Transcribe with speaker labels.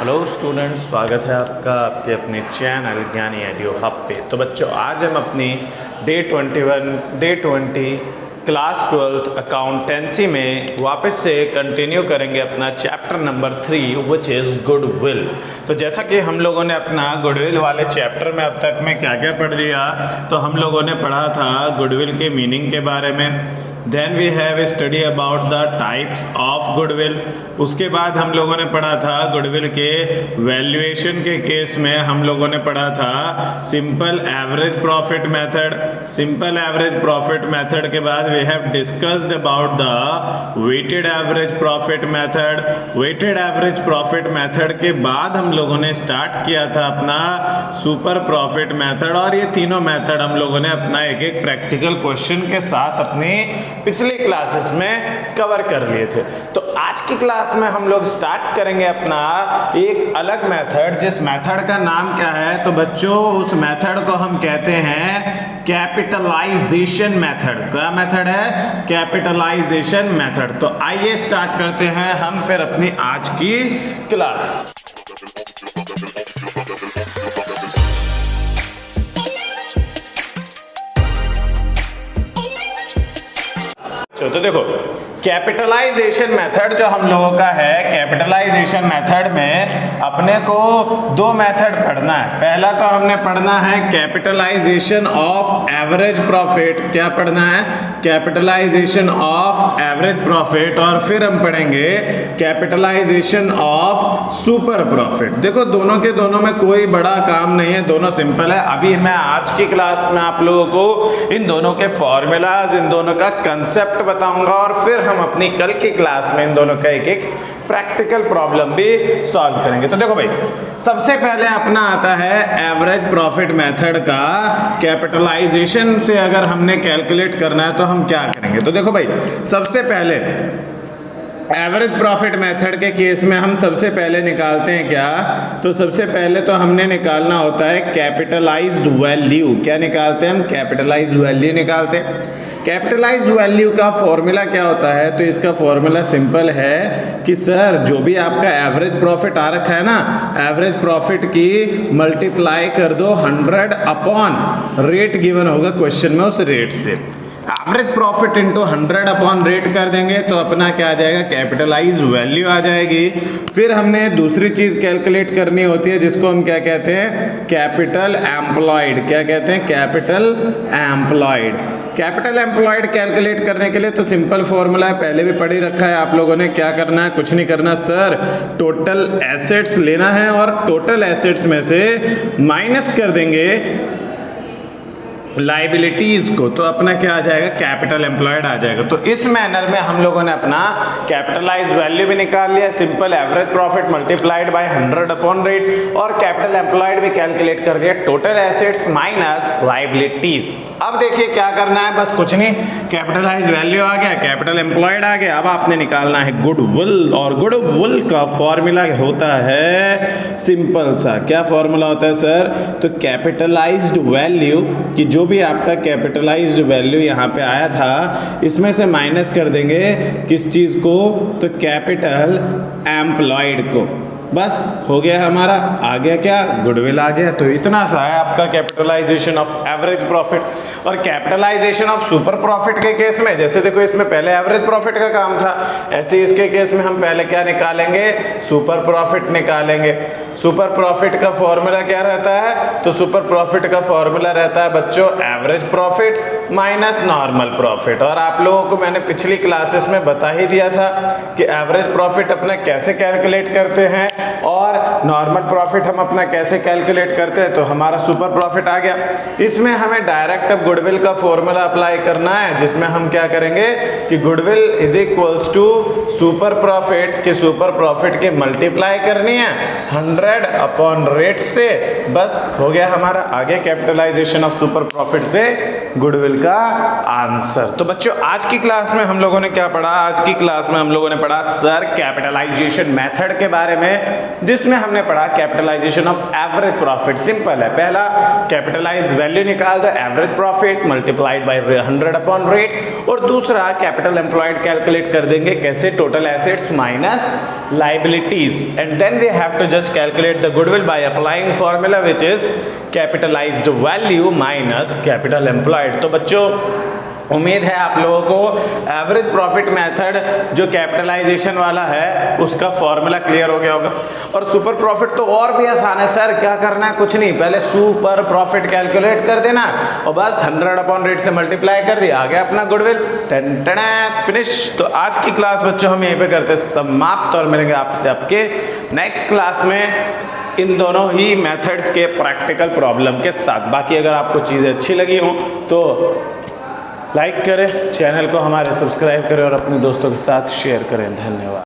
Speaker 1: Hello students, स्वागत है आपका आपके अपने चैनल ज्ञानी एडियो हब पे। तो बच्चों, आज हम अपनी डे 20 क्लास 12th अकाउंटेंसी में वापस से कंटिन्यू करेंगे अपना chapter number 3 which is goodwill. तो जैसा कि हम लोगों ने अपना गुडविल वाले चैप्टर में अब तक में क्या क्या पढ़ लिया, तो हम लोगों ने पढ़ा था गुडविल के मीनिंग के बारे में। Then we have study about the types of goodwill. उसके बाद हम लोगों ने पढ़ा था गुडविल के वैल्यूएशन के केस में हम लोगों ने पढ़ा था simple average profit method. Simple average profit method के बाद we have discussed about the weighted average profit method. Weighted average profit method के बाद हम लोगों ने स्टार्ट किया था अपना सुपर प्रॉफिट मेथड, और ये तीनों मेथड हम लोगों ने अपना एक एक प्रैक्टिकल क्वेश्चन के साथ अपनी पिछली क्लासेस में कवर कर लिए थे। तो आज की क्लास में हम लोग स्टार्ट करेंगे अपना एक अलग मेथड, जिस मेथड का नाम क्या है, तो बच्चों उस मेथड को हम कहते हैं कैपिटलाइजेशन मेथड। क्या मेथड है? Capitalisation method. तो आइए स्टार्ट करते हैं हम फिर अपनी आज की क्लास। तो देखो, कैपिटलाइजेशन मेथड जो हम लोगों का है, कैपिटलाइजेशन मेथड में अपने को दो मेथड पढ़ना है। पहला तो हमने पढ़ना है कैपिटलाइजेशन ऑफ एवरेज प्रॉफिट। क्या पढ़ना है? Capitalisation of average profit. और फिर हम पढ़ेंगे कैपिटलाइजेशन ऑफ सुपर प्रॉफिट। देखो, दोनों के दोनों में कोई बड़ा काम नहीं है, दोनों सिंपल है। अभी मैं आज की क्लास में आप लोगों को इन दोनों के फॉर्मूलाज, इन दोनों का कंसेप्ट बताऊंगा, और फिर हम अपनी कल की क्लास में इन दोनों का एक एक प्रैक्टिकल प्रॉब्लम भी सॉल्व करेंगे। तो देखो भाई, सबसे पहले अपना आता है एवरेज प्रॉफिट मेथड का कैपिटलाइजेशन से अगर हमने कैलकुलेट करना है तो हम क्या करेंगे। तो देखो भाई, सबसे पहले एवरेज प्रॉफिट मेथड के केस में हम सबसे पहले निकालते हैं क्या, तो सबसे पहले तो हमने निकालना होता है कैपिटलाइज्ड वैल्यू। क्या निकालते हैं हम? कैपिटलाइज्ड वैल्यू निकालते हैं। कैपिटलाइज्ड वैल्यू का फॉर्मूला क्या होता है, तो इसका फॉर्मूला सिंपल है कि सर जो भी आपका एवरेज प्रॉफिट आ रखा है ना, एवरेज प्रॉफिट की मल्टीप्लाई कर दो 100 अपॉन रेट गिवन होगा क्वेश्चन में, उस रेट से average profit into 100 upon rate कर देंगे तो अपना क्या आ जाएगा? कैपिटलाइज वैल्यू आ जाएगी। फिर हमने दूसरी चीज कैलकुलेट करनी होती है जिसको हम क्या कहते हैं? Capital employed. क्या कहते हैं? Capital employed. Capital employed calculate करने के लिए तो सिंपल फॉर्मूला है, पहले भी पढ़ ही रखा है आप लोगों ने। क्या करना है? कुछ नहीं करना सर, टोटल एसेट्स लेना है और टोटल एसेट्स में से माइनस कर देंगे लाइबिलिटीज को, तो अपना क्या आ जाएगा? कैपिटल एम्प्लॉयड आ जाएगा। तो इस मैनर में हम लोगों ने अपना कैपिटलाइज वैल्यू भी निकाल लिया, simple average profit multiplied by 100 upon rate, और कैपिटल एम्प्लॉयड भी कैलकुलेट कर दिया, टोटल एसेट्स माइनस लाइबिलिटीज। अब देखिए क्या करना है, बस कुछ नहीं, कैपिटलाइज वैल्यू आ गया, कैपिटल एम्प्लॉयड आ गया। अब आपने निकालना है गुडविल, और गुडविल का फॉर्मूला होता है सिंपल सा। क्या फॉर्मूला होता है सर? तो कैपिटलाइज्ड वैल्यू की जो भी आपका कैपिटलाइज्ड वैल्यू यहाँ पे आया था, इसमें से माइनस कर देंगे किस चीज को? तो कैपिटल एम्प्लॉयड को। बस हो गया हमारा, आ गया क्या? गुडविल आ गया। तो इतना सा है आपका कैपिटलाइजेशन ऑफ एवरेज प्रॉफिट। और कैपिटलाइजेशन ऑफ सुपर प्रॉफिट के केस में, जैसे देखो इसमें पहले एवरेज प्रॉफिट का काम था, ऐसे इसके केस में हम पहले क्या निकालेंगे? सुपर प्रॉफिट निकालेंगे। सुपर प्रॉफिट का फॉर्मूला क्या रहता है? तो सुपर प्रॉफिट का फॉर्मूला रहता है बच्चों average profit minus normal profit. और आप लोगों को मैंने पिछली क्लासेस में बता ही दिया था कि एवरेज प्रॉफिट अपना कैसे कैलकुलेट करते हैं और नॉर्मल प्रॉफिट हम अपना कैसे कैलकुलेट करते हैं। तो हमारा सुपर प्रॉफिट आ गया। इसमें हमें डायरेक्ट अब गुडविल का फॉर्मूला अप्लाई करना है, जिसमें हम क्या करेंगे कि goodwill is equals to super profit, कि सुपर प्रॉफिट के मल्टीप्लाई करनी है 100 अपॉन रेट से। बस हो गया हमारा, आगे कैपिटलाइजेशन ऑफ सुपर प्रॉफिट से गुडविल का आंसर। तो बच्चों, आज की क्लास में हम लोगों ने क्या पढ़ा? आज की क्लास में हम लोगों ने पढ़ा सर कैपिटलाइजेशन मेथड के बारे में, जिसमें हमने पढ़ा capitalisation of average profit. Simple है, पहला कैपिटलाइज वैल्यू निकाल दो, average profit multiplied by 100 upon rate, और दूसरा कैपिटल एम्प्लॉयड कैलकुलेट कर देंगे कैसे, total assets minus liabilities, and then we have to just calculate the goodwill by applying formula which is capitalised value minus capital employed. तो बच्चों उम्मीद है आप लोगों को एवरेज प्रॉफिट मेथड जो कैपिटलाइजेशन वाला है उसका फॉर्मूला क्लियर हो गया होगा। और सुपर प्रॉफिट तो और भी आसान है सर, क्या करना है, कुछ नहीं, पहले सुपर प्रॉफिट कैलकुलेट कर देना और बस 100 अपॉन रेट से मल्टीप्लाई कर दिया, आ गया अपना गुडविल, फिनिश। तो आज की क्लास बच्चों हम यहीं पे करते समाप्त और मिलेंगे आपसे आपके नेक्स्ट क्लास में इन दोनों ही मेथड्स के प्रैक्टिकल प्रॉब्लम के साथ। बाकी अगर आपको चीज़ें अच्छी लगी हों तो लाइक करें, चैनल को हमारे सब्सक्राइब करें और अपने दोस्तों के साथ शेयर करें। धन्यवाद।